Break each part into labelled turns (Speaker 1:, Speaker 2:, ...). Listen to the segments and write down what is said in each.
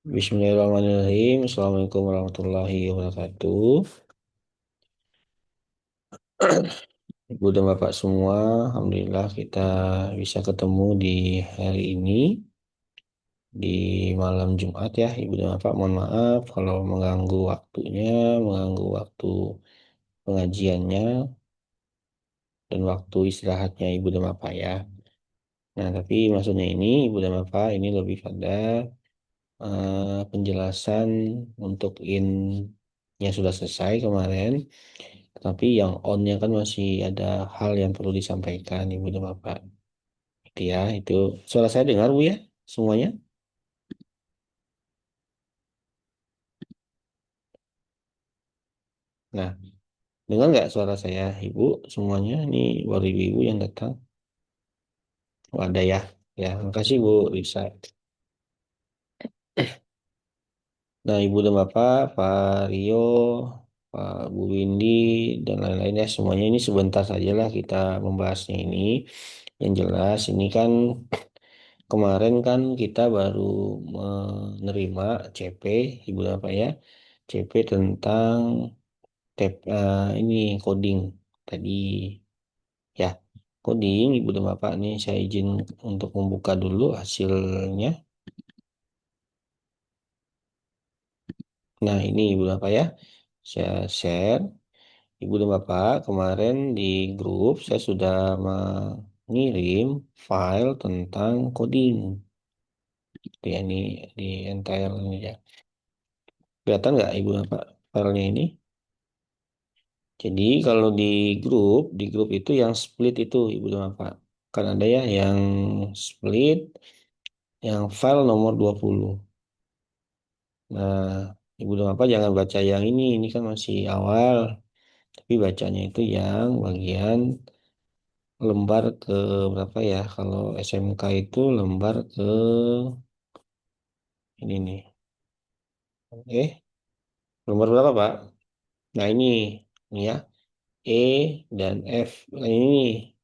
Speaker 1: Bismillahirrahmanirrahim. Assalamualaikum warahmatullahi wabarakatuh. Ibu dan Bapak semua, Alhamdulillah kita bisa ketemu di hari ini, di malam Jumat ya, Ibu dan Bapak. Mohon maaf kalau mengganggu waktunya, mengganggu waktu pengajiannya, dan waktu istirahatnya Ibu dan Bapak ya. Nah, tapi maksudnya ini, Ibu dan Bapak, ini lebih pada penjelasan untuk in-nya sudah selesai kemarin. Tapi yang on-nya kan masih ada hal yang perlu disampaikan Ibu dan Bapak. Itu ya, itu suara saya dengar Bu ya, semuanya. Nah, dengar nggak suara saya Ibu semuanya? Ini baru ibu-ibu yang datang. Oh, ada ya. Ya, makasih Bu Lisa. Nah, Ibu dan Bapak, Pak Rio, Pak Bu Windy, dan lain-lainnya semuanya ini sebentar sajalah kita membahasnya ini. Yang jelas ini kan kemarin kan kita baru menerima CP, Ibu dan Bapak ya, CP tentang ini coding tadi ya. Coding, Ibu dan Bapak nih saya izin untuk membuka dulu hasilnya. Nah, ini Ibu dan Bapak ya, saya share. Ibu dan Bapak, kemarin di grup saya sudah mengirim file tentang coding. Ya, ini di entire ini ya. Kelihatan nggak Ibu dan Bapak filenya ini? Jadi kalau di grup itu yang split itu Ibu dan Bapak. Kan ada ya yang split, yang file nomor 20. Nah, Ibu dan Bapak jangan baca yang ini kan masih awal. Tapi bacanya itu yang bagian lembar ke berapa ya? Kalau SMK itu lembar ke ini nih. Lembar berapa Pak? Nah ini ya. E dan F. Nah, ini.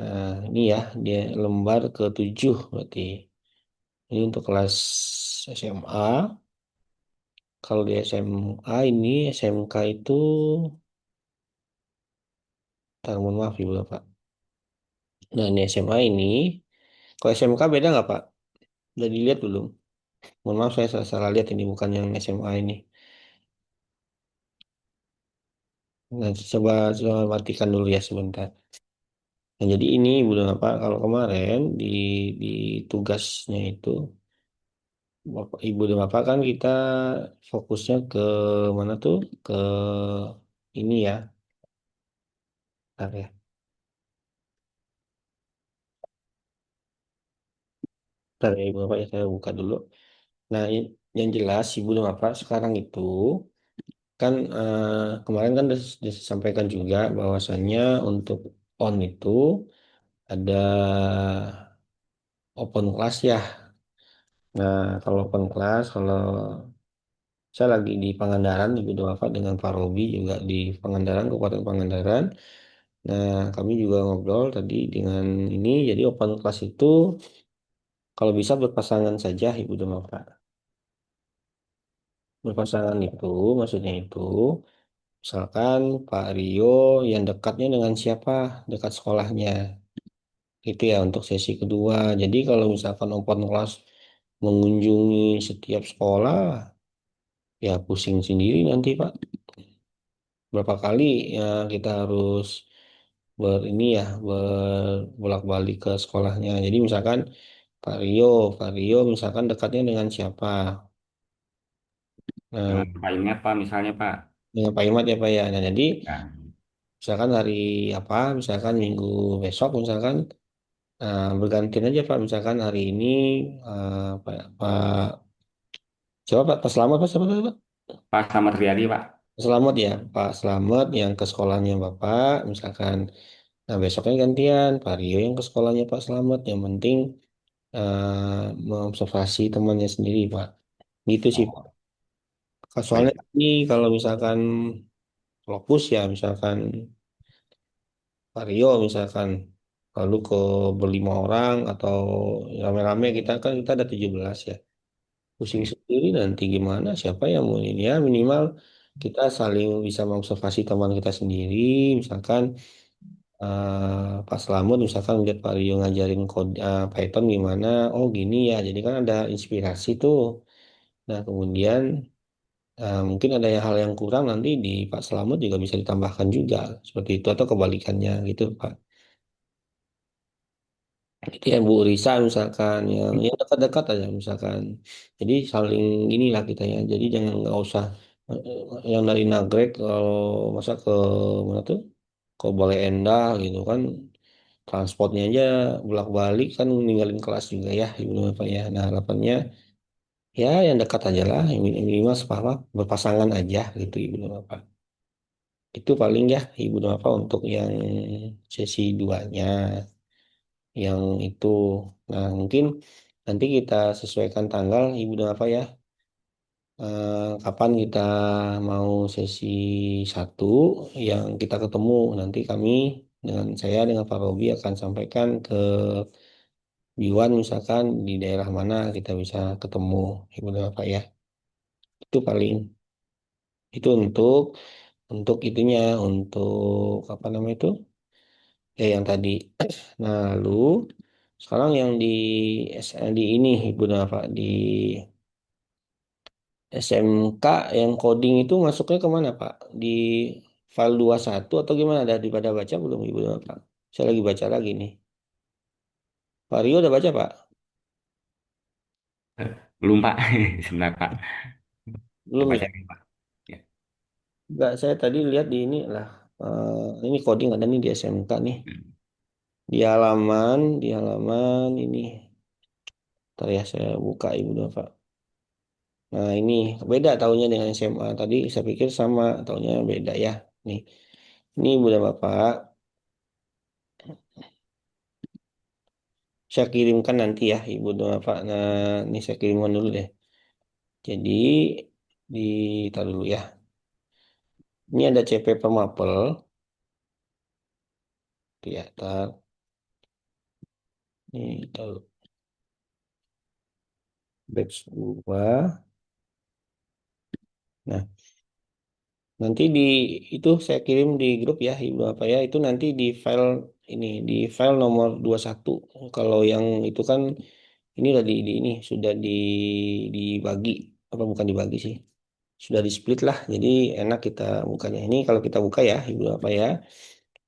Speaker 1: Nah, ini ya, dia lembar ke-7 berarti. Ini untuk kelas SMA. Kalau di SMA ini, SMK itu, mohon maaf Ibu Bapak. Nah, ini SMA ini, kalau SMK beda nggak Pak? Udah dilihat belum? Mohon maaf saya salah lihat ini bukan yang SMA ini. Nah, coba matikan dulu ya sebentar. Nah, jadi ini Ibu dan Bapak, kalau kemarin di tugasnya itu, Bapak, Ibu dan Bapak kan kita fokusnya ke mana tuh? Ke ini ya. Bentar ya. Bentar ya Ibu Bapak ya saya buka dulu. Nah, yang jelas Ibu dan Bapak sekarang itu kan kemarin kan disampaikan juga bahwasannya untuk on itu ada open class ya. Nah, kalau open class, kalau saya lagi di Pangandaran, Ibu dan Bapak dengan Pak Robi juga di Pangandaran, Kabupaten Pangandaran. Nah, kami juga ngobrol tadi dengan ini, jadi open class itu kalau bisa berpasangan saja Ibu dan Bapak. Berpasangan itu maksudnya itu misalkan Pak Rio yang dekatnya dengan siapa? Dekat sekolahnya. Itu ya untuk sesi kedua. Jadi kalau misalkan open class mengunjungi setiap sekolah, ya pusing sendiri nanti Pak. Berapa kali ya kita harus ini ya bolak-balik ke sekolahnya. Jadi misalkan Pak Rio, Pak Rio misalkan dekatnya dengan siapa? Nah,
Speaker 2: Dengan Pak Imet Pak misalnya Pak.
Speaker 1: dengan Pak Imat ya Pak ya. Nah, jadi
Speaker 2: Ya,
Speaker 1: misalkan hari apa? Misalkan minggu besok misalkan bergantian aja Pak. Misalkan hari ini Pak siapa Pak? Pak Selamat Pak siapa tadi, Pak?
Speaker 2: Pak Selamat Riyadi Pak.
Speaker 1: Pak Selamat ya, Pak Selamat yang ke sekolahnya Bapak, misalkan. Nah, besoknya gantian Pak Rio yang ke sekolahnya Pak Selamat. Yang penting mengobservasi temannya sendiri Pak. Gitu sih Pak.
Speaker 2: Oh,
Speaker 1: Soalnya
Speaker 2: baik.
Speaker 1: ini kalau misalkan lokus ya, misalkan Pak Rio misalkan lalu ke berlima orang atau rame-rame kita kan kita ada 17 ya. Pusing
Speaker 2: Iya.
Speaker 1: sendiri nanti gimana, siapa yang mau ini ya, minimal kita saling bisa mengobservasi teman kita sendiri, misalkan Pak Selamat misalkan lihat Pak Rio ngajarin kode Python gimana, oh gini ya, jadi kan ada inspirasi tuh. Nah kemudian mungkin ada hal yang kurang nanti di Pak Selamat juga bisa ditambahkan juga seperti itu atau kebalikannya gitu Pak. Itu ya Bu Risa misalkan yang dekat-dekat aja misalkan. Jadi saling inilah kita ya. Jadi jangan nggak usah yang dari Nagrek kalau masa ke mana tuh ke Bale Endah gitu kan transportnya aja bolak-balik kan ninggalin kelas juga ya Ibu Bapak ya. Nah harapannya ya yang dekat aja lah yang minimal apa berpasangan aja gitu Ibu Bapak. Itu paling ya Ibu Bapak untuk yang sesi duanya yang itu. Nah, mungkin nanti kita sesuaikan tanggal, Ibu dan apa ya, kapan kita mau sesi satu yang kita ketemu. Nanti kami dengan saya dengan Pak Robi akan sampaikan ke Biwan misalkan di daerah mana kita bisa ketemu, Ibu dan apa ya. Itu paling itu untuk itunya, untuk apa namanya itu? Ya yang tadi. Nah, lalu sekarang yang di ini Ibu Nafa di SMK yang coding itu masuknya kemana Pak? Di file 21 atau gimana? Ada pada baca belum Ibu Nafa? Saya lagi baca lagi nih. Pak Rio udah baca Pak?
Speaker 2: Belum Pak, sebentar Pak. Saya
Speaker 1: Belum
Speaker 2: baca
Speaker 1: ya?
Speaker 2: nih Pak. Ya.
Speaker 1: Enggak, saya tadi lihat di ini lah. Ini coding ada nih di SMK nih. Di halaman ini. Ntar ya saya buka Ibu Nafa. Nah, ini beda tahunnya dengan SMA. Tadi saya pikir sama, tahunnya beda ya. Nih, ini Bunda Bapak, saya kirimkan nanti ya, Ibu dan Bapak. Nah, ini saya kirimkan dulu deh. Jadi, ditaruh dulu ya. Ini ada CP Permapel, tuh ya, tar. Ini taruh batch 2. Nah, nanti itu saya kirim di grup ya, Ibu Bapak ya. Itu nanti di file ini, di file nomor 21. Kalau yang itu kan ini udah ini sudah dibagi apa bukan dibagi sih sudah di split lah jadi enak kita bukanya ini kalau kita buka ya ibu apa ya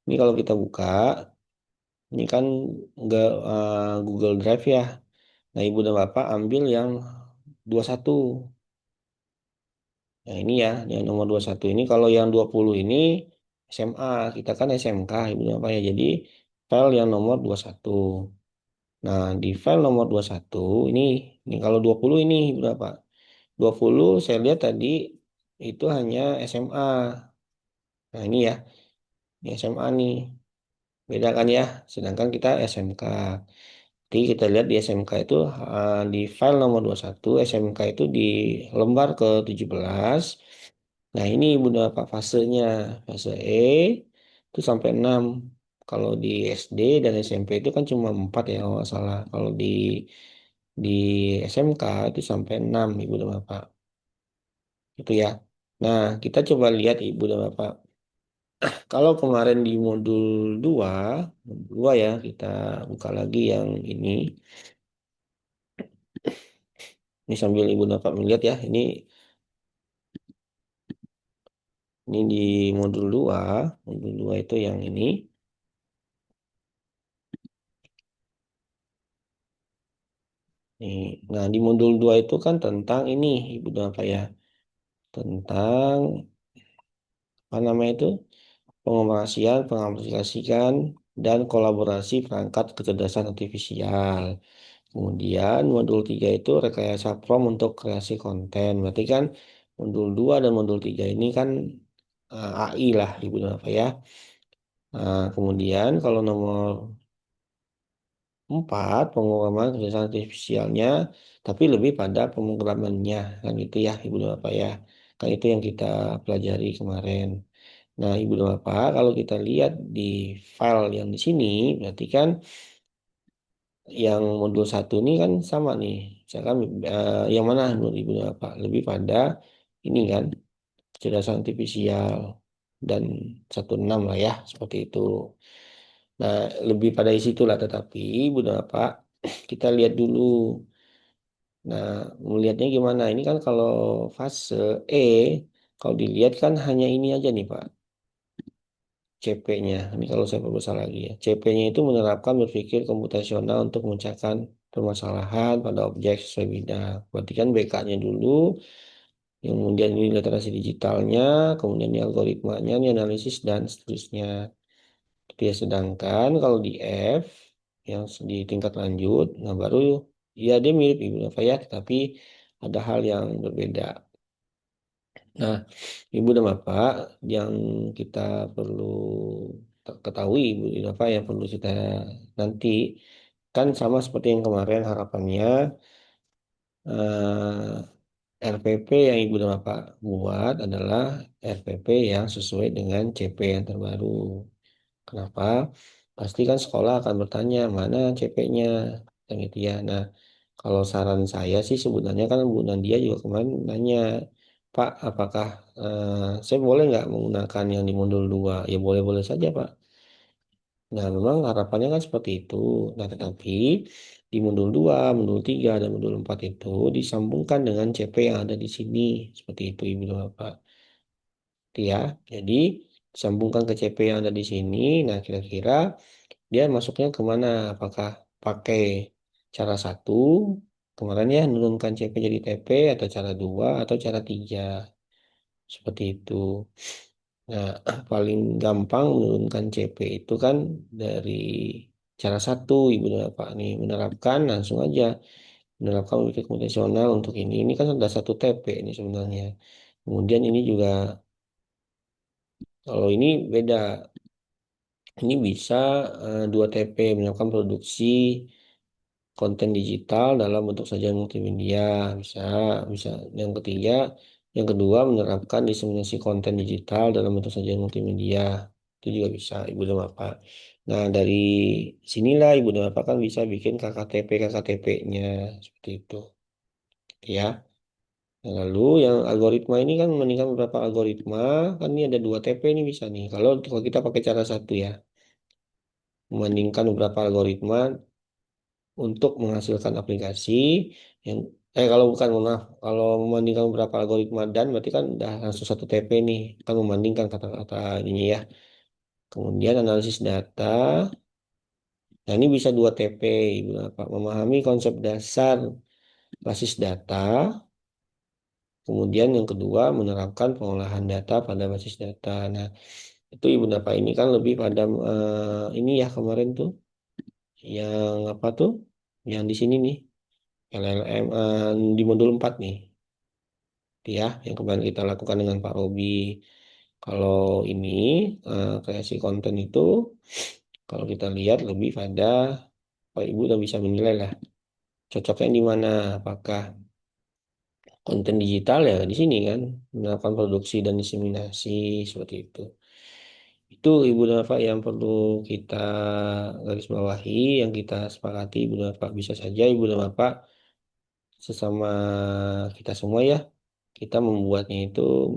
Speaker 1: ini kalau kita buka ini kan nggak Google Drive ya nah ibu dan bapak ambil yang 21 nah ini ya yang nomor 21 ini kalau yang 20 ini SMA kita kan SMK ibu dan bapak ya jadi file yang nomor 21. Nah di file nomor 21 ini kalau 20 ini berapa 20 saya lihat tadi itu hanya SMA. Nah ini ya, ini SMA nih. Beda kan ya, sedangkan kita SMK. Jadi kita lihat di SMK itu di file nomor 21 SMK itu di lembar ke 17. Nah ini Bunda Pak fasenya, fase E itu sampai 6. Kalau di SD dan SMP itu kan cuma 4 ya kalau nggak salah. Kalau di SMK itu sampai 6 Ibu dan Bapak. Itu ya. Nah, kita coba lihat Ibu dan Bapak. Kalau kemarin di modul 2 ya, kita buka lagi yang ini. Ini sambil Ibu dan Bapak melihat ya. Ini di modul 2. Modul 2 itu yang ini. Nih. Nah, di modul 2 itu kan tentang ini Ibu dan Bapak ya. Tentang apa namanya itu? Pengoperasian, pengaplikasikan, dan kolaborasi perangkat kecerdasan artifisial. Kemudian modul 3 itu rekayasa prompt untuk kreasi konten. Berarti kan modul 2 dan modul 3 ini kan AI lah Ibu dan Bapak ya. Nah, kemudian kalau nomor 4 pemrograman kecerdasan artifisialnya tapi lebih pada pemrogramannya kan itu ya Ibu dan Bapak ya. Kan itu yang kita pelajari kemarin. Nah, Ibu dan Bapak kalau kita lihat di file yang di sini berarti kan yang modul satu ini kan sama nih. Misalkan yang mana menurut Ibu apa? Lebih pada ini kan kecerdasan artifisial dan 16 lah ya, seperti itu. Nah, lebih pada isi itulah tetapi Ibu Bapak kita lihat dulu. Nah, melihatnya gimana? Ini kan kalau fase E, kalau dilihat kan hanya ini aja nih Pak, CP-nya. Ini kalau saya perbesar lagi ya. CP-nya itu menerapkan berpikir komputasional untuk memecahkan permasalahan pada objek sesuai bidang. Berarti kan BK-nya dulu, yang kemudian ini literasi digitalnya, kemudian ini algoritmanya, ini analisis, dan seterusnya. Dia sedangkan kalau di F, yang di tingkat lanjut, nah baru ya dia mirip Ibu Nova ya, tapi ada hal yang berbeda. Nah, Ibu dan Bapak yang kita perlu ketahui, Ibu dan Bapak yang perlu kita nanti kan sama seperti yang kemarin harapannya RPP yang Ibu dan Bapak buat adalah RPP yang sesuai dengan CP yang terbaru. Kenapa? Pasti kan sekolah akan bertanya mana CP-nya dan gitu ya. Nah, kalau saran saya sih sebenarnya kan Bu Nadia juga kemarin nanya, Pak, apakah saya boleh nggak menggunakan yang di modul 2? Ya boleh-boleh saja, Pak. Nah, memang harapannya kan seperti itu. Nah, tetapi di modul 2, modul 3, dan modul 4 itu disambungkan dengan CP yang ada di sini. Seperti itu, Ibu dan Bapak. Ya, jadi disambungkan ke CP yang ada di sini. Nah, kira-kira dia masuknya kemana? Apakah pakai cara satu, kemarin ya menurunkan CP jadi TP, atau cara dua, atau cara tiga, seperti itu. Nah, paling gampang menurunkan CP itu kan dari cara satu, Ibu Bapak nih menerapkan langsung aja menerapkan logika komputasional untuk ini. Ini kan sudah satu TP ini sebenarnya. Kemudian ini juga kalau ini beda. Ini bisa 2 TP melakukan produksi konten digital dalam bentuk sajian multimedia bisa bisa yang ketiga yang kedua menerapkan diseminasi konten digital dalam bentuk sajian multimedia itu juga bisa Ibu dan Bapak. Nah dari sinilah Ibu dan Bapak kan bisa bikin KKTP-nya seperti itu ya. Nah, lalu yang algoritma ini kan membandingkan beberapa algoritma kan ini ada 2 TP ini bisa nih kalau kita pakai cara satu ya membandingkan beberapa algoritma untuk menghasilkan aplikasi yang kalau bukan mohon maaf kalau membandingkan beberapa algoritma dan berarti kan udah langsung satu TP nih kan membandingkan kata-kata ini ya kemudian analisis data nah ini bisa 2 TP Ibu Bapak memahami konsep dasar basis data kemudian yang kedua menerapkan pengolahan data pada basis data nah itu Ibu Bapak ini kan lebih pada ini ya kemarin tuh yang apa tuh yang di sini nih LLM di modul 4 nih ya yang kemarin kita lakukan dengan Pak Robi. Kalau ini kreasi konten itu kalau kita lihat lebih pada Pak Ibu udah bisa menilai lah cocoknya di mana apakah konten digital ya di sini kan melakukan produksi dan diseminasi seperti itu. Itu Ibu dan Bapak yang perlu kita garis bawahi, yang kita sepakati Ibu dan Bapak bisa saja Ibu dan Bapak sesama kita semua ya kita membuatnya itu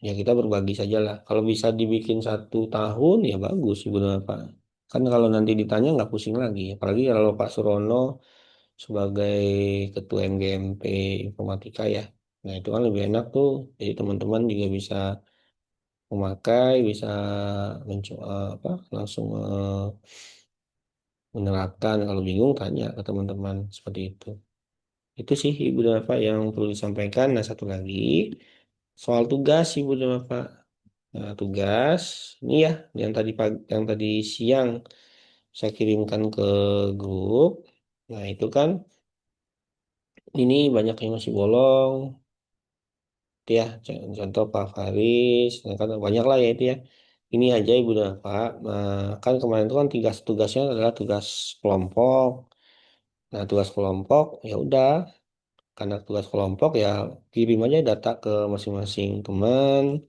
Speaker 1: ya kita berbagi saja lah kalau bisa dibikin 1 tahun ya bagus ibu bapak kan kalau nanti ditanya nggak pusing lagi apalagi kalau Pak Surono sebagai ketua MGMP informatika ya nah itu kan lebih enak tuh jadi teman-teman juga bisa memakai bisa mencoba apa langsung menerapkan kalau bingung tanya ke teman-teman seperti itu sih Ibu dan Bapak yang perlu disampaikan. Nah, satu lagi soal tugas Ibu dan Bapak. Nah, tugas ini ya yang tadi siang saya kirimkan ke grup. Nah, itu kan ini banyak yang masih bolong. Itu ya, contoh Pak Faris, nah, kan banyak lah ya itu ya. Ini aja Ibu dan Bapak. Nah, kan kemarin itu kan tugasnya adalah tugas kelompok. Nah, tugas kelompok ya udah karena tugas kelompok ya kirim aja data ke masing-masing teman.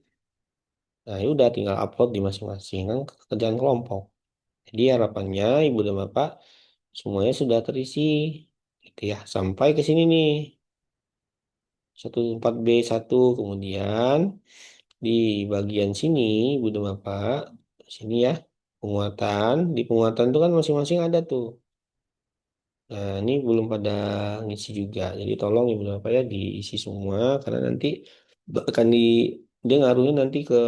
Speaker 1: Nah, ya udah tinggal upload di masing-masing kan kerjaan kelompok. Jadi harapannya Ibu dan Bapak semuanya sudah terisi. Gitu ya. Sampai ke sini nih. 14B1 kemudian di bagian sini Ibu dan Bapak sini ya penguatan di penguatan itu kan masing-masing ada tuh. Nah, ini belum pada ngisi juga. Jadi tolong Ibu dan Bapak ya diisi semua karena nanti akan dia ngaruhnya nanti ke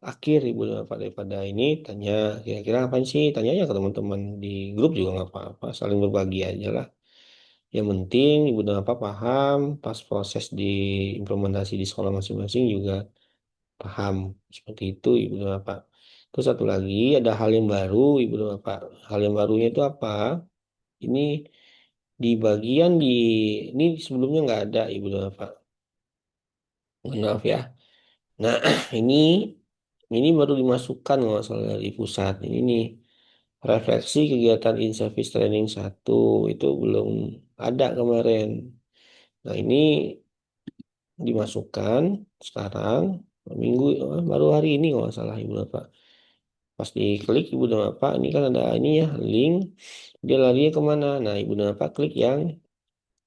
Speaker 1: akhir Ibu dan Bapak daripada ini tanya kira-kira apa sih? Tanya aja ke teman-teman di grup juga nggak apa-apa, saling berbagi aja lah. Yang penting Ibu dan Bapak paham pas proses di implementasi di sekolah masing-masing juga paham. Seperti itu Ibu dan Bapak. Terus satu lagi ada hal yang baru Ibu dan Bapak. Hal yang barunya itu apa? Ini di bagian ini sebelumnya nggak ada Ibu dan Bapak. Mohon maaf ya. Nah, ini ini baru dimasukkan nggak salah dari pusat. Ini nih refleksi kegiatan in-service training satu itu belum ada kemarin. Nah, ini dimasukkan sekarang minggu baru hari ini kalau nggak salah Ibu Bapak. Pas diklik Ibu dan Bapak ini kan ada ini ya link dia larinya kemana? Nah Ibu dan Bapak klik yang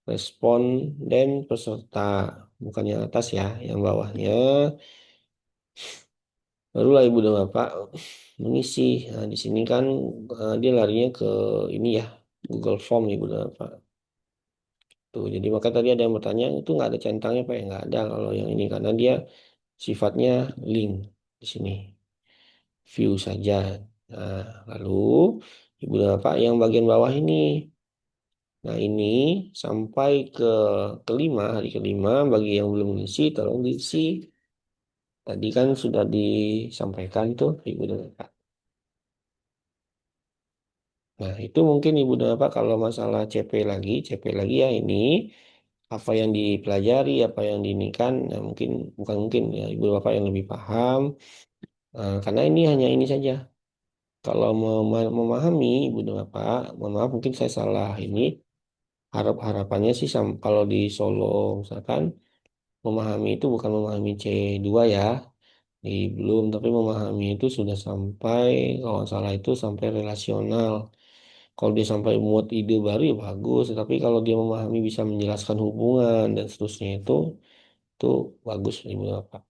Speaker 1: respon dan peserta bukan yang atas ya, yang bawahnya. Barulah Ibu dan Bapak mengisi. Nah di sini kan dia larinya ke ini ya Google Form Ibu dan Bapak. Tuh jadi maka tadi ada yang bertanya itu nggak ada centangnya Pak ya nggak ada kalau yang ini karena dia sifatnya link di sini. View saja. Nah, lalu Ibu dan Bapak yang bagian bawah ini. Nah, ini sampai ke kelima, hari kelima, bagi yang belum diisi, tolong diisi. Tadi kan sudah disampaikan tuh Ibu dan Bapak. Nah, itu mungkin Ibu dan Bapak kalau masalah CP lagi ya ini apa yang dipelajari, apa yang diinikan, nah mungkin bukan mungkin ya Ibu dan Bapak yang lebih paham. Karena ini hanya ini saja. Kalau memahami Ibu dan Bapak, mohon maaf mungkin saya salah ini. Harapannya sih kalau di Solo misalkan memahami itu bukan memahami C2 ya, di belum, tapi memahami itu sudah sampai kalau nggak salah itu sampai relasional. Kalau dia sampai muat ide baru ya bagus, tapi kalau dia memahami bisa menjelaskan hubungan dan seterusnya itu bagus Ibu Bapak.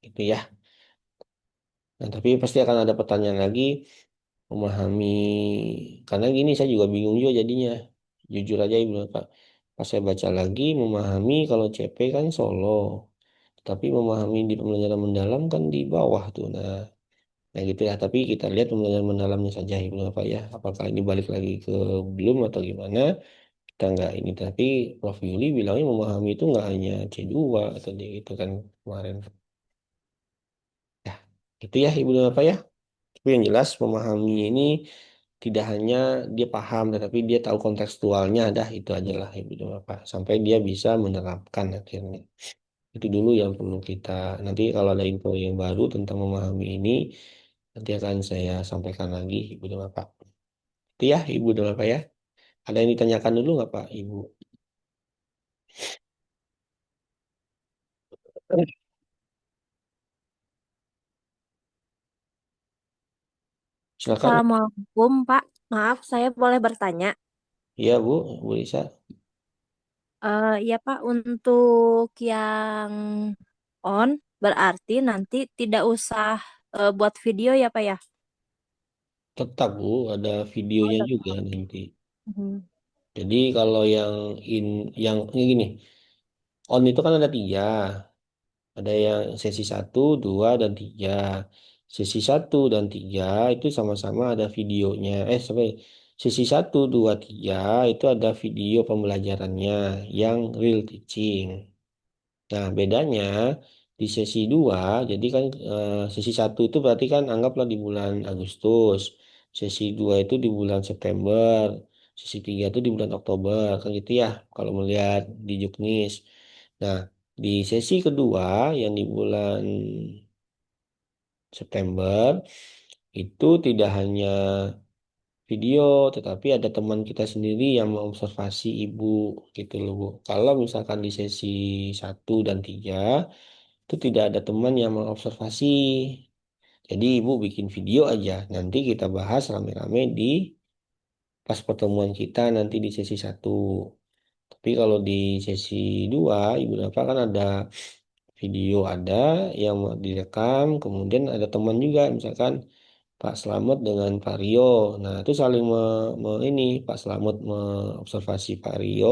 Speaker 1: Gitu ya. Nah, tapi pasti akan ada pertanyaan lagi memahami karena gini saya juga bingung juga jadinya jujur aja ibu bapak pas saya baca lagi memahami kalau CP kan Solo tapi memahami di pembelajaran mendalam kan di bawah tuh nah gitu ya tapi kita lihat pembelajaran mendalamnya saja ibu bapak ya apakah ini balik lagi ke belum atau gimana kita nggak ini tapi Prof Yuli bilangnya memahami itu nggak hanya C2 atau dia gitu kan kemarin ya gitu ya ibu bapak ya tapi yang jelas memahami ini tidak hanya dia paham, tetapi dia tahu kontekstualnya, dah itu aja lah Ibu dan Bapak. Sampai dia bisa menerapkan akhirnya. Itu dulu yang perlu kita. Nanti kalau ada info yang baru tentang memahami ini, nanti akan saya sampaikan lagi Ibu dan Bapak. Itu ya Ibu dan Bapak ya. Ada yang ditanyakan dulu nggak Pak Ibu? Silakan.
Speaker 3: Assalamualaikum, Pak. Maaf, saya boleh bertanya.
Speaker 1: Iya Bu, Bu Lisa.
Speaker 3: Ya, Pak, untuk yang on berarti nanti tidak usah buat video ya, Pak ya?
Speaker 1: Tetap Bu, ada
Speaker 3: Oh,
Speaker 1: videonya juga
Speaker 3: tetap.
Speaker 1: nanti.
Speaker 3: Mhm.
Speaker 1: Jadi kalau yang ini gini, on itu kan ada tiga. Ada yang sesi satu, 2, dan 3. Sesi satu dan 3 itu sama-sama ada videonya. Sampai sesi satu, 2, 3 itu ada video pembelajarannya yang real teaching. Nah, bedanya di sesi 2, jadi kan sesi satu itu berarti kan anggaplah di bulan Agustus. Sesi 2 itu di bulan September. Sesi 3 itu di bulan Oktober. Kan gitu ya, kalau melihat di Juknis. Nah, di sesi kedua yang di bulan September itu tidak hanya video, tetapi ada teman kita sendiri yang mengobservasi ibu gitu loh Bu. Kalau misalkan di sesi satu dan 3 itu tidak ada teman yang mengobservasi. Jadi ibu bikin video aja, nanti kita bahas rame-rame di pas pertemuan kita nanti di sesi satu. Tapi kalau di sesi dua, Ibu Nafa kan ada video ada yang mau direkam, kemudian ada teman juga, misalkan Pak Slamet dengan Pak Rio. Nah, itu saling ini Pak Slamet mengobservasi Pak Rio,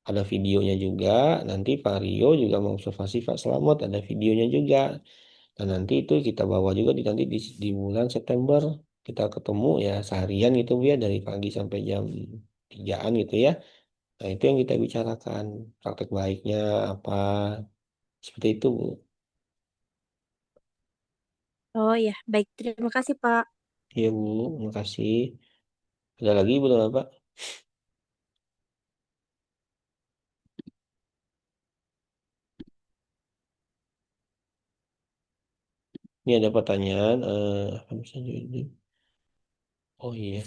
Speaker 1: ada videonya juga. Nanti Pak Rio juga mengobservasi Pak Slamet, ada videonya juga. Dan nanti itu kita bawa juga di bulan September kita ketemu ya seharian gitu Bu ya dari pagi sampai jam 3-an gitu ya. Nah, itu yang kita bicarakan praktek baiknya apa seperti itu Bu.
Speaker 3: Oh ya, baik. Terima kasih, Pak.
Speaker 1: Iya Bu, makasih. Ada lagi Bu Pak? Ini ada pertanyaan. Apa misalnya ini? Oh iya,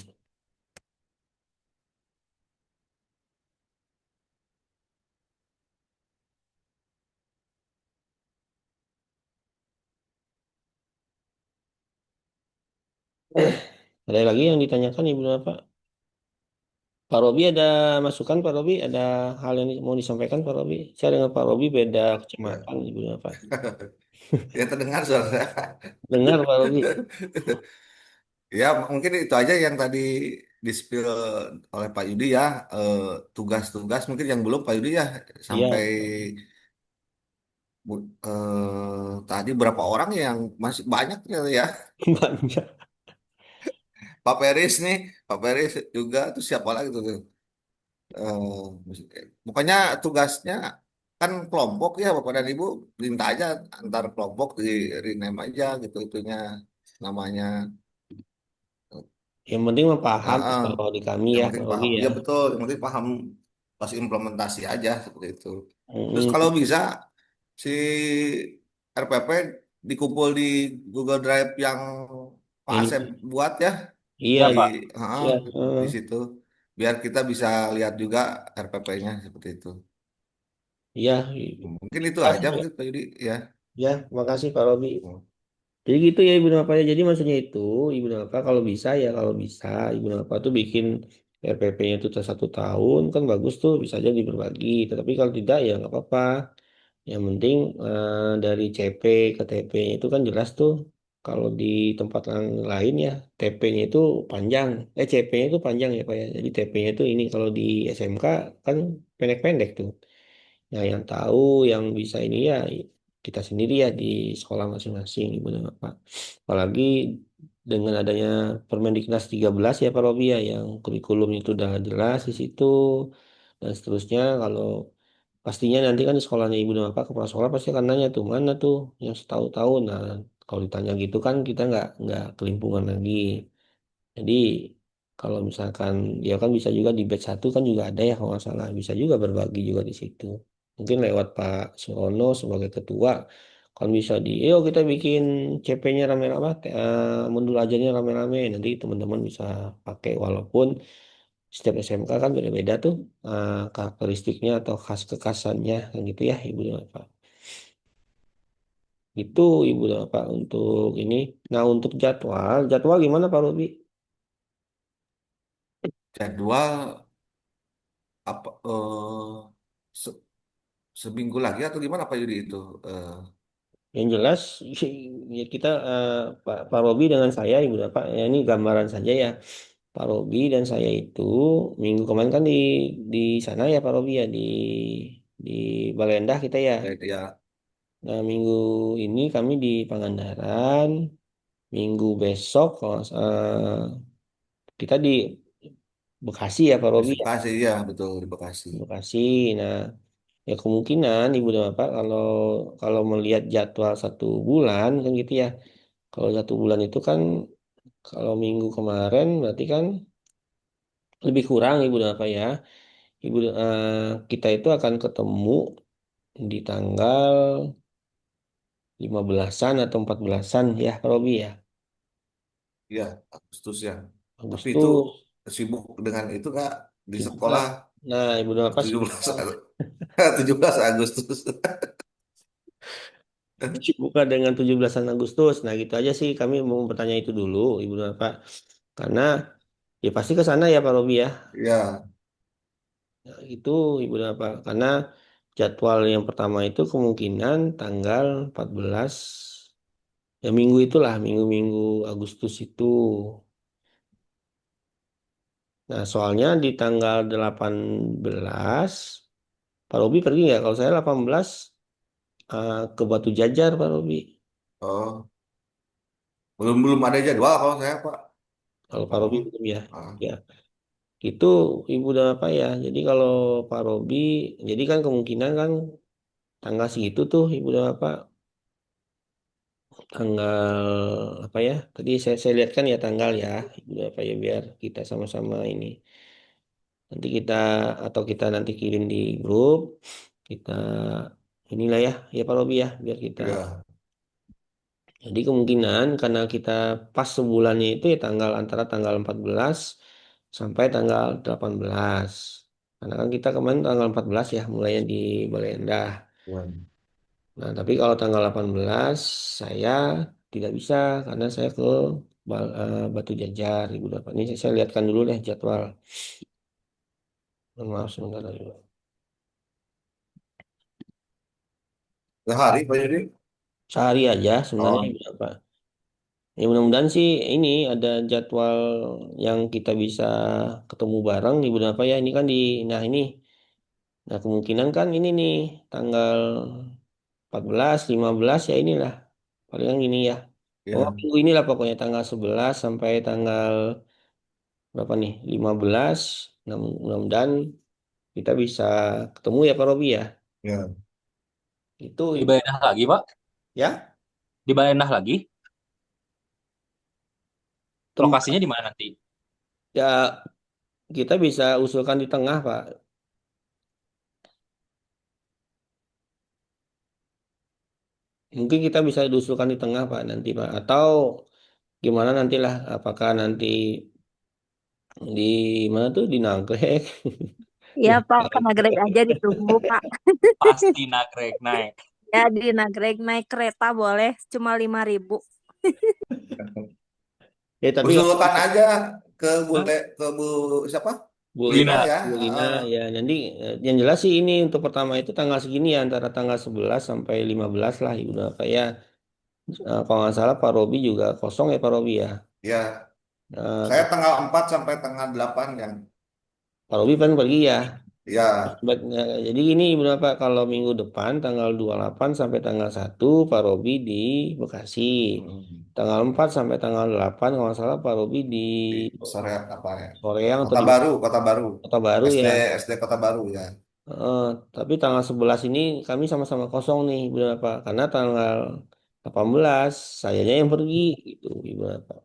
Speaker 1: ada lagi yang ditanyakan Ibu Bapak? Pak Robi ada masukan Pak Robi? Ada hal yang mau disampaikan Pak Robi? Saya dengan Pak Robi beda
Speaker 4: Ya,
Speaker 1: kecamatan Ibu Bapak.
Speaker 4: ya terdengar suara.
Speaker 1: Dengar Pak Robi?
Speaker 4: Ya, mungkin itu aja yang tadi di-spill oleh Pak Yudi ya. Eh, Tugas-tugas mungkin yang belum Pak Yudi ya.
Speaker 1: Iya,
Speaker 4: Sampai tadi berapa orang yang masih banyak ya.
Speaker 1: banyak.
Speaker 4: Pak Peris nih, Pak Peris juga tuh siapa lagi tuh. Pokoknya tugasnya kan kelompok ya Bapak dan Ibu minta aja antar kelompok di rename aja gitu itunya namanya.
Speaker 1: Yang penting mah paham
Speaker 4: Heeh.
Speaker 1: kalau di kami
Speaker 4: Yang
Speaker 1: ya
Speaker 4: penting
Speaker 1: Pak Robi
Speaker 4: paham.
Speaker 1: ya.
Speaker 4: Ya betul, yang penting paham pas implementasi aja seperti itu. Terus
Speaker 1: Mm,
Speaker 4: kalau bisa si RPP dikumpul di Google Drive yang Pak Asep
Speaker 1: ini
Speaker 4: buat ya
Speaker 1: iya
Speaker 4: di
Speaker 1: Pak.
Speaker 4: heeh,
Speaker 1: Iya,
Speaker 4: di situ biar kita bisa lihat juga RPP-nya seperti itu.
Speaker 1: iya.
Speaker 4: Mungkin itu
Speaker 1: Makasih
Speaker 4: aja
Speaker 1: Pak.
Speaker 4: mungkin Pak Yudi ya.
Speaker 1: Ya, makasih Pak Robi. Jadi gitu ya Ibu Napa ya. Jadi maksudnya itu Ibu Napa kalau bisa ya kalau bisa Ibu Napa tuh bikin RPP-nya itu 1 tahun kan bagus tuh bisa aja berbagi. Tetapi kalau tidak ya nggak apa-apa. Yang penting dari CP ke TP itu kan jelas tuh. Kalau di tempat yang lain ya TP-nya itu panjang. CP-nya itu panjang ya Pak ya. Jadi TP-nya itu ini kalau di SMK kan pendek-pendek tuh. Nah, yang tahu, yang bisa ini ya kita sendiri ya di sekolah masing-masing, Ibu dan Bapak. Apalagi dengan adanya Permendiknas 13 ya Pak Robi ya, yang kurikulumnya itu udah jelas di situ. Dan seterusnya, kalau pastinya nanti kan di sekolahnya Ibu dan Bapak, kepala sekolah pasti akan nanya tuh, mana tuh yang setahu-tahu. Nah, kalau ditanya gitu kan kita nggak kelimpungan lagi. Jadi kalau misalkan ya kan bisa juga di batch 1 kan juga ada ya kalau nggak salah bisa juga berbagi juga di situ. Mungkin lewat Pak Surono sebagai ketua kan bisa yo kita bikin CP-nya rame-rame, modul ajarnya rame-rame. Nanti teman-teman bisa pakai walaupun setiap SMK kan beda-beda tuh karakteristiknya atau khas kekasannya kan gitu ya Ibu dan Bapak. Itu Ibu dan Bapak untuk ini. Nah untuk jadwal gimana Pak Robi?
Speaker 4: Jadwal apa se- seminggu lagi atau gimana Pak Yudi itu?
Speaker 1: Yang jelas ya kita Pak Robi dengan saya Ibu Bapak ya ini gambaran saja ya. Pak Robi dan saya itu minggu kemarin kan di sana ya Pak Robi ya di Balai Endah kita ya.
Speaker 4: Ya,
Speaker 1: Nah minggu ini kami di Pangandaran, minggu besok kalau kita di Bekasi ya Pak
Speaker 4: di
Speaker 1: Robi ya.
Speaker 4: Bekasi ya betul di Bekasi.
Speaker 1: Bekasi. Nah ya kemungkinan Ibu dan Bapak kalau kalau melihat jadwal 1 bulan kan gitu ya. Kalau 1 bulan itu kan kalau minggu kemarin berarti kan lebih kurang Ibu apa ya? Ibu kita itu akan ketemu di tanggal 15-an atau 14-an ya, Pak Robi ya.
Speaker 4: Ya Agustus ya. Tapi itu
Speaker 1: Agustus
Speaker 4: sibuk dengan itu nggak di
Speaker 1: dibuka.
Speaker 4: sekolah
Speaker 1: Nah, Ibu apa sibuk
Speaker 4: 17 17 Agustus.
Speaker 1: dibuka dengan 17-an Agustus. Nah, gitu aja sih kami mau bertanya itu dulu, Ibu Pak. Karena Ya pasti ke sana ya Pak Robi ya.
Speaker 4: Ya,
Speaker 1: Nah, itu Ibu apa? Karena jadwal yang pertama itu kemungkinan tanggal 14 ya minggu itulah minggu-minggu Agustus itu. Nah, soalnya di tanggal 18 Pak Robi pergi nggak? Kalau saya 18 ke Batu Jajar Pak Robi.
Speaker 4: oh, belum belum ada jadwal kalau saya Pak.
Speaker 1: Kalau Pak Robi
Speaker 4: Oh,
Speaker 1: belum ya.
Speaker 4: ah,
Speaker 1: Ya, itu Ibu dan apa ya? Jadi kalau Pak Robi, jadi kan kemungkinan kan tanggal segitu tuh Ibu dan apa? Tanggal apa ya? Tadi saya lihat kan ya tanggal ya. Ibu dan apa ya biar kita sama-sama ini. Nanti kita atau kita nanti kirim di grup. Kita inilah ya, ya Pak Robi ya, biar kita.
Speaker 4: ya,
Speaker 1: Jadi kemungkinan karena kita pas sebulannya itu ya antara tanggal 14 sampai tanggal 18. Karena kan kita kemarin tanggal 14 ya mulainya di Balai Endah.
Speaker 4: ya.
Speaker 1: Nah, tapi kalau tanggal 18 saya tidak bisa karena saya ke Batu Jajar Ibu Dapat. Ini saya lihatkan dulu deh jadwal. Maaf sebentar lagi.
Speaker 4: Sehari Pak Yudi.
Speaker 1: Sehari aja sebenarnya
Speaker 4: Oh,
Speaker 1: Ibu Dapat. Ya mudah-mudahan sih ini ada jadwal yang kita bisa ketemu bareng Ibu Dapat ya. Ini kan nah ini. Nah kemungkinan kan ini nih tanggal 14, 15 ya inilah. Paling ini ya. Oh
Speaker 4: ya,
Speaker 1: minggu inilah pokoknya tanggal 11 sampai tanggal berapa nih? 15. Nah, mudah-mudahan kita bisa ketemu ya Pak Robi ya.
Speaker 4: ya.
Speaker 1: Itu
Speaker 5: Di Balendah lagi, Pak?
Speaker 1: ya
Speaker 5: Di Balendah lagi?
Speaker 1: tempat
Speaker 5: Lokasinya di mana nanti?
Speaker 1: ya kita bisa usulkan di tengah Pak. Mungkin kita bisa diusulkan di tengah Pak nanti Pak. Atau gimana nantilah apakah nanti di mana tuh di Nagrek.
Speaker 3: Ya
Speaker 1: Nah,
Speaker 3: Pak, ke Nagreg aja ditunggu Pak.
Speaker 5: Pasti nagrek naik.
Speaker 3: Ya di Nagreg naik kereta boleh, cuma 5.000.
Speaker 1: ya tapi kalau
Speaker 4: Usulkan aja ke
Speaker 1: Hah?
Speaker 4: ke Bu siapa?
Speaker 1: Bu
Speaker 4: Bu Lina
Speaker 1: Lina,
Speaker 5: Lina.
Speaker 4: ya.
Speaker 1: Bu Lina
Speaker 4: Heeh.
Speaker 1: ya nanti yang jelas sih ini untuk pertama itu tanggal segini ya antara tanggal 11 sampai 15 lah Ibu Bapak ya. Kalau nggak salah Pak Robi juga kosong ya Pak Robi ya.
Speaker 4: Ya, saya
Speaker 1: Nah,
Speaker 4: tanggal 4 sampai tanggal 8 kan.
Speaker 1: Pak Robi kan pergi ya.
Speaker 4: Ya.
Speaker 1: Jadi ini Ibu Bapak kalau minggu depan tanggal 28 sampai tanggal 1 Pak Robi di Bekasi.
Speaker 4: Hmm.
Speaker 1: Tanggal 4 sampai tanggal 8 kalau nggak salah Pak Robi di
Speaker 4: Di sore apa ya?
Speaker 1: Soreang atau
Speaker 4: Kota
Speaker 1: di
Speaker 4: Baru, Kota Baru.
Speaker 1: Kota Baru
Speaker 4: SD
Speaker 1: ya.
Speaker 4: SD Kota Baru ya.
Speaker 1: Eh, tapi tanggal 11 ini kami sama-sama kosong nih, Ibu Bapak. Karena tanggal 18 sayanya yang pergi gitu, Ibu Bapak.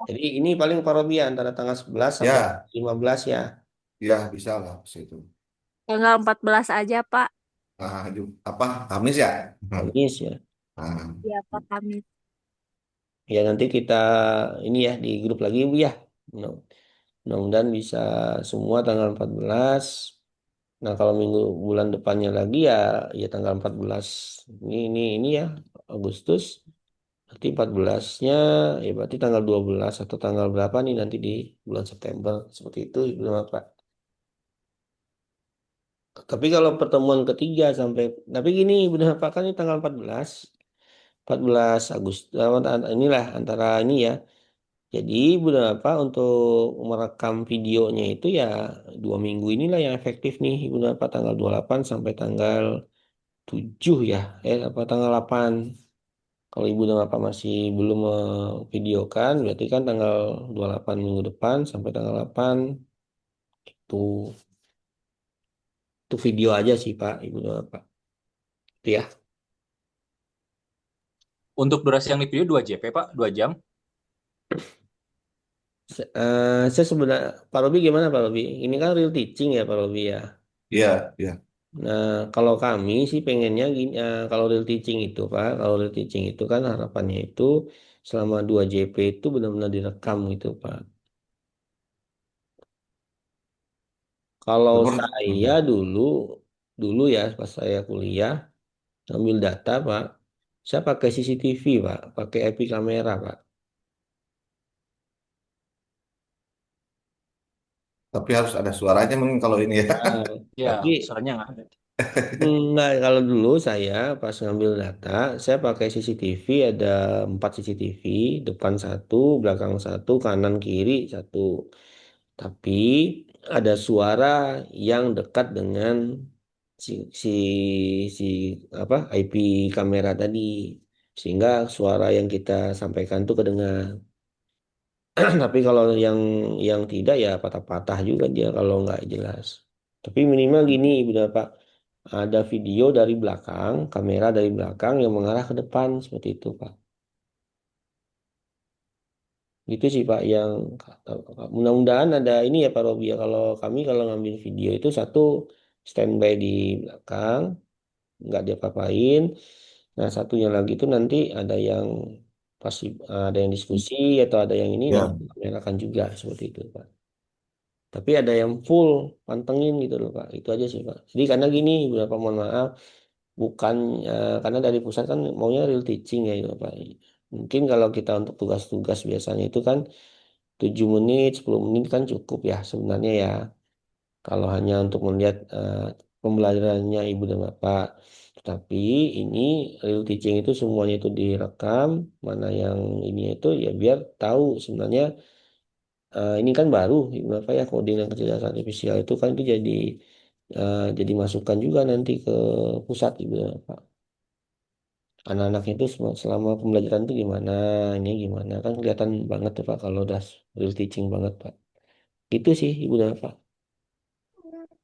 Speaker 1: Jadi ini paling parodia antara tanggal 11 sampai
Speaker 4: Ya,
Speaker 1: 15 ya.
Speaker 4: ya bisa lah situ.
Speaker 3: Tanggal 14 aja Pak.
Speaker 4: Nah, apa? Kamis ya? Hmm.
Speaker 1: Kamis ya.
Speaker 4: Nah,
Speaker 3: Ya Pak kami.
Speaker 1: Ya nanti kita ini ya di grup lagi Bu ya. Mudah- Mudah-mudahan bisa semua tanggal 14. Nah, kalau minggu bulan depannya lagi ya ya tanggal 14. Ini ya Agustus. Berarti 14-nya ya berarti tanggal 12 atau tanggal berapa nih nanti di bulan September. Seperti itu belum apa. Tapi kalau pertemuan ketiga sampai tapi gini benar apa kan ini tanggal 14 Agustus inilah antara ini ya. Jadi benar apa untuk merekam videonya itu ya 2 minggu inilah yang efektif nih Ibu apa tanggal 28 sampai tanggal 7 ya. Apa tanggal 8. Kalau ibu dan bapak masih belum memvideokan, berarti kan tanggal 28 minggu depan sampai tanggal 8 itu itu video aja sih Pak, ibu dan bapak. Itu ya.
Speaker 5: Untuk durasi yang di video 2 JP, Pak? 2 jam?
Speaker 1: Saya sebenarnya Pak Robi gimana Pak Robi? Ini kan real teaching ya Pak Robi ya.
Speaker 4: iya, iya.
Speaker 1: Nah, kalau kami sih pengennya gini, kalau real teaching itu Pak, kalau real teaching itu kan harapannya itu selama 2 JP itu benar-benar direkam gitu Pak. Kalau
Speaker 4: Seperti,
Speaker 1: saya dulu dulu ya pas saya kuliah ambil data, Pak. Saya pakai CCTV, Pak. Pakai IP kamera, Pak.
Speaker 4: Tapi harus ada suaranya mungkin kalau ini ya.
Speaker 1: Nah,
Speaker 5: Ya,
Speaker 1: tapi
Speaker 5: soalnya nggak ada.
Speaker 1: enggak, kalau dulu saya pas ngambil data, saya pakai CCTV, ada 4 CCTV, depan satu, belakang satu, kanan kiri satu. Tapi ada suara yang dekat dengan si si si apa IP kamera tadi, sehingga suara yang kita sampaikan tuh kedengar. Tapi kalau yang tidak ya patah-patah juga dia kalau nggak jelas. Tapi minimal gini, udah Pak, ada video dari belakang, kamera dari belakang yang mengarah ke depan seperti itu Pak. Gitu sih Pak yang mudah-mudahan ada ini ya Pak Robi ya. Kalau kami kalau ngambil video itu satu standby di belakang, nggak diapa-apain. Nah satunya lagi itu nanti ada yang pasti ada yang diskusi atau ada yang ini nanti
Speaker 4: Ya.
Speaker 1: kamerakan juga seperti itu Pak. Tapi ada yang full pantengin gitu loh Pak. Itu aja sih Pak. Jadi karena gini, beberapa mohon maaf, bukan karena dari pusat kan maunya real teaching ya itu Pak. Mungkin kalau kita untuk tugas-tugas biasanya itu kan 7 menit, 10 menit kan cukup ya sebenarnya ya. Kalau hanya untuk melihat pembelajarannya Ibu dan Bapak. Tetapi ini real teaching itu semuanya itu direkam, mana yang ini itu ya biar tahu sebenarnya ini kan baru apa ya coding dan kecerdasan artifisial itu kan itu jadi masukan juga nanti ke pusat gitu ya, Pak. Anak-anaknya itu selama pembelajaran itu gimana, ini gimana kan kelihatan banget tuh Pak kalau udah real teaching banget Pak. Itu sih Ibu dan Pak.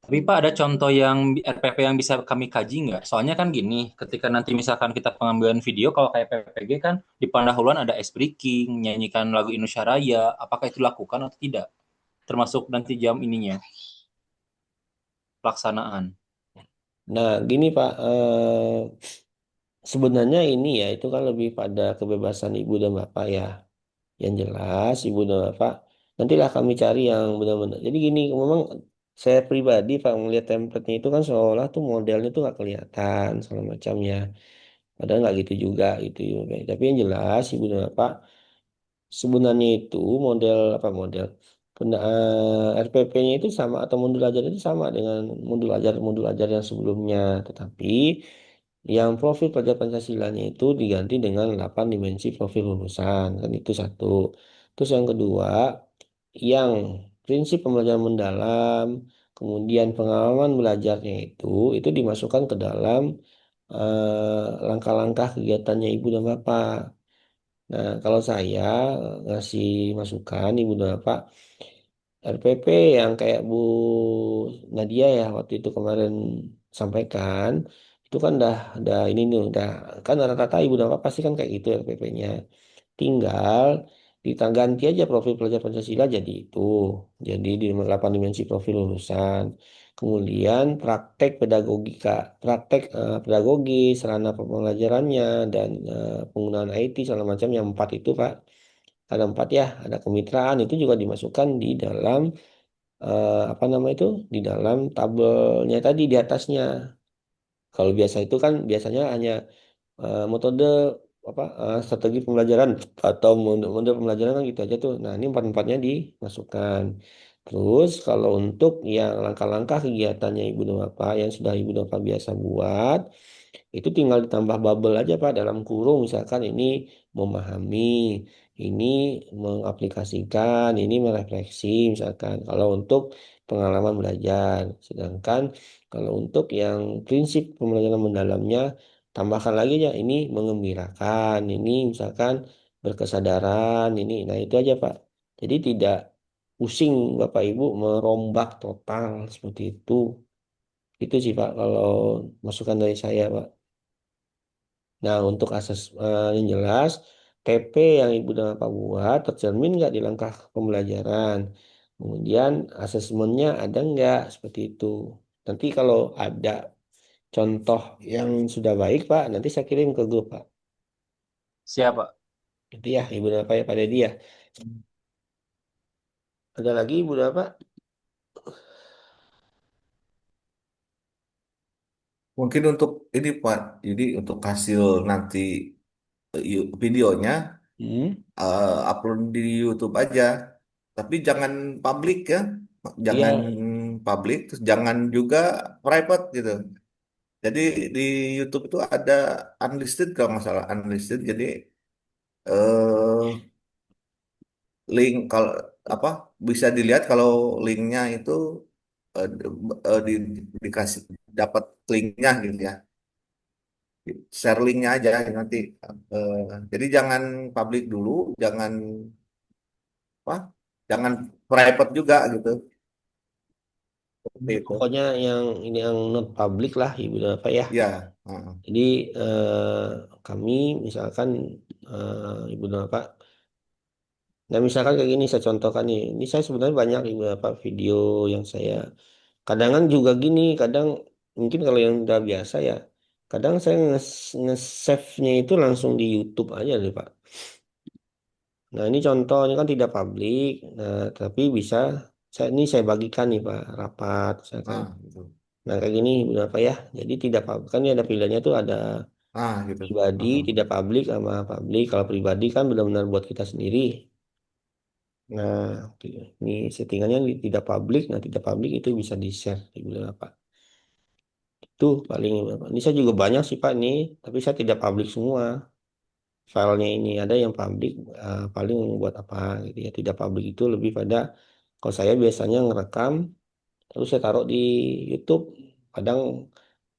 Speaker 5: Tapi Pak, ada contoh yang RPP yang bisa kami kaji nggak? Soalnya kan gini, ketika nanti misalkan kita pengambilan video, kalau kayak PPG kan di pendahuluan ada ice breaking, nyanyikan lagu Indonesia Raya, apakah itu lakukan atau tidak? Termasuk nanti jam ininya, pelaksanaan.
Speaker 1: Nah gini Pak, sebenarnya ini ya itu kan lebih pada kebebasan Ibu dan Bapak ya. Yang jelas Ibu dan Bapak nantilah kami cari yang benar-benar. Jadi gini, memang saya pribadi Pak melihat template-nya itu kan seolah tuh modelnya tuh nggak kelihatan segala macamnya. Padahal nggak gitu juga gitu ya. Tapi yang jelas Ibu dan Bapak sebenarnya itu model RPP-nya itu sama atau modul ajar itu sama dengan modul ajar yang sebelumnya. Tetapi yang profil pelajar Pancasilanya itu diganti dengan 8 dimensi profil lulusan. Kan itu satu. Terus yang kedua, yang prinsip pembelajaran mendalam, kemudian pengalaman belajarnya itu dimasukkan ke dalam langkah-langkah kegiatannya Ibu dan Bapak. Nah, kalau saya ngasih masukan Ibu dan Bapak, RPP yang kayak Bu Nadia ya waktu itu kemarin sampaikan, itu kan udah ini nih, udah kan rata-rata Ibu dan Bapak pasti kan kayak gitu RPP-nya. Tinggal kita ganti aja profil pelajar Pancasila jadi itu. Jadi di 8 dimensi profil lulusan. Kemudian praktek pedagogika, praktek pedagogi, sarana pembelajarannya, dan penggunaan IT segala macam yang 4 itu Pak. Ada 4 ya, ada kemitraan itu juga dimasukkan di dalam apa nama itu, di dalam tabelnya tadi di atasnya. Kalau biasa itu kan biasanya hanya metode strategi pembelajaran atau mode pembelajaran kan gitu aja tuh. Nah, ini empat-empatnya dimasukkan. Terus kalau untuk yang langkah-langkah kegiatannya Ibu dan Bapak yang sudah Ibu dan Bapak biasa buat, itu tinggal ditambah bubble aja Pak dalam kurung misalkan ini memahami, ini mengaplikasikan, ini merefleksi misalkan kalau untuk pengalaman belajar. Sedangkan kalau untuk yang prinsip pembelajaran mendalamnya tambahkan lagi ya ini mengembirakan, ini misalkan berkesadaran, ini. Nah, itu aja Pak. Jadi tidak pusing Bapak Ibu merombak total seperti itu. Itu sih Pak kalau masukan dari saya Pak. Nah, untuk akses yang jelas, TP yang Ibu dan Bapak buat tercermin nggak di langkah pembelajaran. Kemudian asesmennya ada nggak seperti itu. Nanti kalau ada contoh yang sudah baik, Pak, nanti saya kirim ke grup, Pak.
Speaker 5: Siapa?
Speaker 1: Itu ya, Ibu dan Bapak ya, pada dia. Ada lagi Ibu dan Bapak?
Speaker 4: Mungkin untuk ini Pak, jadi untuk hasil nanti videonya
Speaker 1: Hmm?
Speaker 4: upload di YouTube aja. Tapi jangan publik ya. jangan
Speaker 1: Iya,
Speaker 4: public, terus jangan juga private gitu. Jadi di YouTube itu ada unlisted kalau nggak salah unlisted. Jadi eh link kalau apa bisa dilihat kalau linknya itu eh, dikasih dapat linknya gitu ya. Share linknya aja nanti. Eh, jadi jangan public dulu, jangan apa, jangan private juga gitu. Seperti itu.
Speaker 1: pokoknya yang ini yang not public lah ibu dan bapak ya.
Speaker 4: Ya. Heeh.
Speaker 1: Jadi kami misalkan ibu dan bapak, nah misalkan kayak gini saya contohkan nih, ini saya sebenarnya banyak ibu dan bapak video yang saya, kadang kan juga gini, kadang mungkin kalau yang udah biasa ya, kadang saya nge-save-nya itu langsung di YouTube aja deh Pak. Nah ini contohnya kan tidak publik, nah tapi bisa saya bagikan nih Pak, rapat misalkan.
Speaker 4: Nah, gitu.
Speaker 1: Nah kayak gini berapa ya? Jadi tidak publik kan ini ada pilihannya tuh ada
Speaker 4: Nah, gitu.
Speaker 1: pribadi,
Speaker 4: Heeh.
Speaker 1: tidak publik sama publik. Kalau pribadi kan benar-benar buat kita sendiri. Nah ini settingannya tidak publik. Nah tidak publik itu bisa di share di bulan apa? Itu paling apa? Ini saya juga banyak sih Pak nih, tapi saya tidak publik semua. Filenya ini ada yang publik paling buat apa gitu ya. Tidak publik itu lebih pada kalau saya biasanya ngerekam terus saya taruh di YouTube. Kadang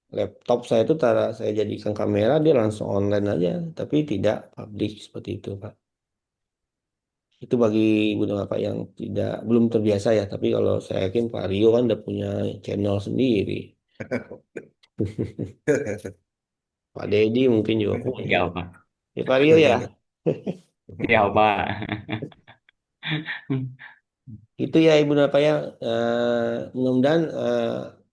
Speaker 1: laptop saya itu saya jadikan kamera dia langsung online aja, tapi tidak publik seperti itu, Pak. Itu bagi ibu dan bapak yang tidak belum terbiasa ya. Tapi kalau saya yakin Pak Rio kan udah punya channel sendiri. Pak Dedi mungkin juga punya.
Speaker 2: Ya, Pak.
Speaker 1: Ya Pak Rio ya.
Speaker 2: Ya, Pak.
Speaker 1: Itu ya ibu dan bapak ya. Mudah-mudahan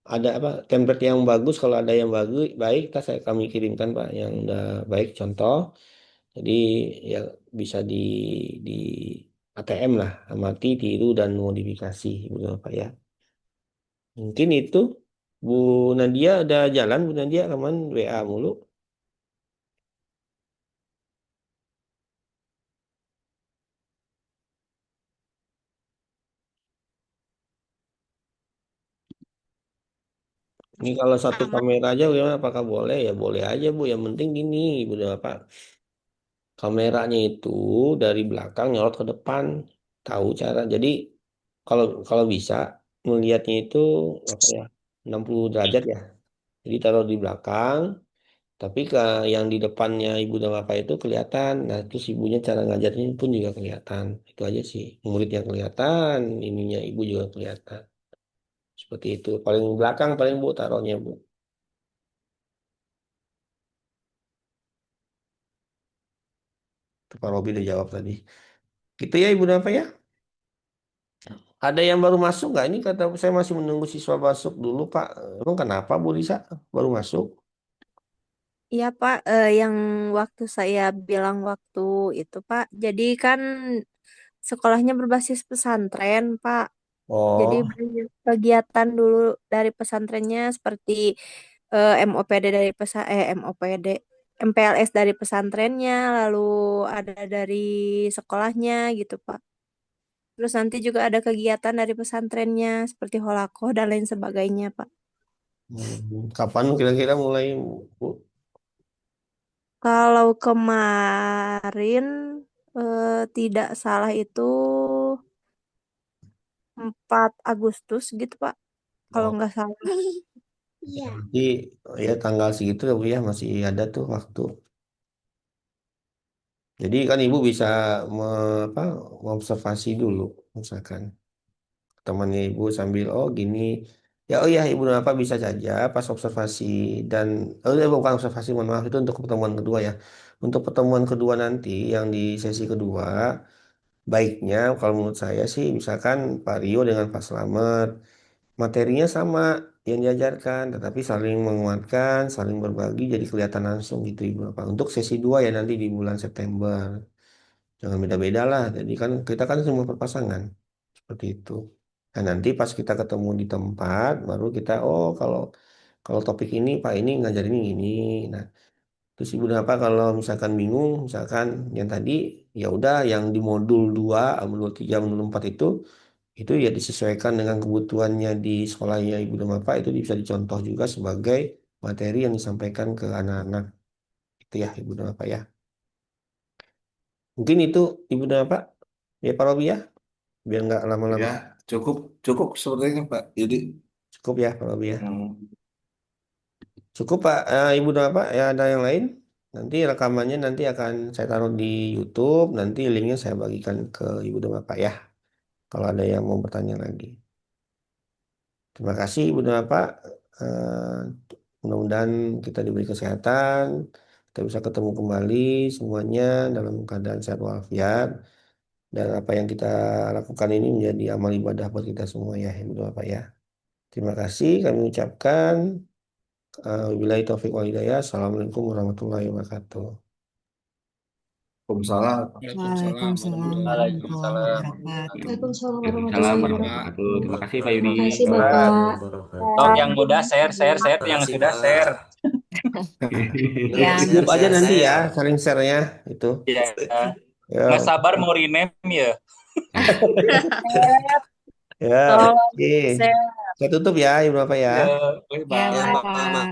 Speaker 1: ada apa template yang bagus. Kalau ada yang bagus baik, kami kirimkan Pak yang udah baik contoh. Jadi ya bisa di ATM lah, amati, tiru dan modifikasi, Ibu dan Bapak ya. Mungkin itu Bu Nadia ada jalan Bu Nadia kapan WA mulu. Ini kalau satu
Speaker 3: Aman.
Speaker 1: kamera aja gimana? Apakah boleh? Ya boleh aja Bu. Yang penting gini Ibu dan Bapak. Kameranya itu dari belakang nyorot ke depan. Tahu cara. Jadi kalau kalau bisa melihatnya itu apa ya 60 derajat ya. Jadi taruh di belakang. Tapi yang di depannya ibu dan bapak itu kelihatan. Nah, terus ibunya cara ngajarnya pun juga kelihatan. Itu aja sih. Muridnya kelihatan, ininya ibu juga kelihatan. Seperti itu. Paling belakang paling bu taruhnya bu. Itu Pak Robi udah jawab tadi. Gitu ya ibu dan bapak ya. Ada yang baru masuk nggak? Ini kata saya masih menunggu siswa masuk dulu Pak. Emang kenapa Bu Lisa baru masuk?
Speaker 3: Iya Pak, yang waktu saya bilang waktu itu Pak, jadi kan sekolahnya berbasis pesantren Pak. Jadi
Speaker 1: Oh,
Speaker 3: banyak kegiatan dulu dari pesantrennya seperti MOPD dari MOPD, MPLS dari pesantrennya, lalu ada dari sekolahnya gitu Pak. Terus nanti juga ada kegiatan dari pesantrennya seperti holakoh dan lain sebagainya Pak.
Speaker 1: kapan kira-kira mulai Bu?
Speaker 3: Kalau kemarin tidak salah itu 4 Agustus gitu Pak. Kalau
Speaker 1: Oh,
Speaker 3: nggak salah.
Speaker 1: ya,
Speaker 3: Iya.
Speaker 1: berarti ya tanggal segitu ya Bu ya masih ada tuh waktu. Jadi kan ibu bisa apa, mengobservasi dulu, misalkan temannya ibu sambil oh gini, ya oh ya ibu dan bapak bisa saja pas observasi dan oh ya, bukan observasi mohon maaf itu untuk pertemuan kedua ya. Untuk pertemuan kedua nanti yang di sesi kedua, baiknya kalau menurut saya sih misalkan Pak Rio dengan Pak Slamet materinya sama yang diajarkan, tetapi saling menguatkan, saling berbagi jadi kelihatan langsung gitu ibu bapak. Untuk sesi dua ya nanti di bulan September. Jangan beda-beda lah. Jadi kan kita kan semua berpasangan. Seperti itu. Nah, nanti pas kita ketemu di tempat, baru kita, oh kalau kalau topik ini Pak ini ngajarin ini. Nah, terus Ibu apa kalau misalkan bingung, misalkan yang tadi, ya udah yang di modul 2, modul 3, modul 4 itu, itu ya disesuaikan dengan kebutuhannya di sekolahnya ibu dan bapak, itu bisa dicontoh juga sebagai materi yang disampaikan ke anak-anak itu ya ibu dan bapak ya. Mungkin itu ibu dan bapak ya Pak Robi ya, biar nggak lama-lama.
Speaker 4: Ya, cukup cukup sepertinya Pak. Jadi,
Speaker 1: Cukup ya Pak Robi ya.
Speaker 4: hmm,
Speaker 1: Cukup Pak, ibu dan bapak ya, ada yang lain? Nanti rekamannya nanti akan saya taruh di YouTube, nanti linknya saya bagikan ke ibu dan bapak ya. Kalau ada yang mau bertanya lagi. Terima kasih ibu dan bapak. Eh, Mudah-mudahan kita diberi kesehatan, kita bisa ketemu kembali semuanya dalam keadaan sehat walafiat, dan apa yang kita lakukan ini menjadi amal ibadah buat kita semua ya ibu dan bapak ya. Terima kasih kami ucapkan. Wabillahi taufiq wal hidayah. Assalamualaikum warahmatullahi wabarakatuh.
Speaker 4: Waalaikumsalam.
Speaker 6: Waalaikumsalam warahmatullahi
Speaker 5: Waalaikumsalam.
Speaker 6: wabarakatuh.
Speaker 7: Waalaikumsalam
Speaker 2: Waalaikumsalam
Speaker 7: warahmatullahi
Speaker 2: warahmatullahi wabarakatuh. Terima kasih Pak Yudi.
Speaker 7: Makasih
Speaker 1: Waalaikumsalam
Speaker 7: Bapak.
Speaker 1: warahmatullahi
Speaker 5: Tong yang muda share yang
Speaker 1: Makasih,
Speaker 5: sudah
Speaker 1: Pak.
Speaker 5: share.
Speaker 6: Yang
Speaker 1: Di grup aja nanti ya, saling share-nya itu.
Speaker 5: Ya,
Speaker 1: Ya,
Speaker 5: nggak sabar mau rename ya.
Speaker 1: ya,
Speaker 3: Tolong
Speaker 1: oke.
Speaker 3: share.
Speaker 1: Saya tutup ya, ibu bapak ya.
Speaker 5: Ya,
Speaker 6: ya
Speaker 5: bye.
Speaker 6: Bapak.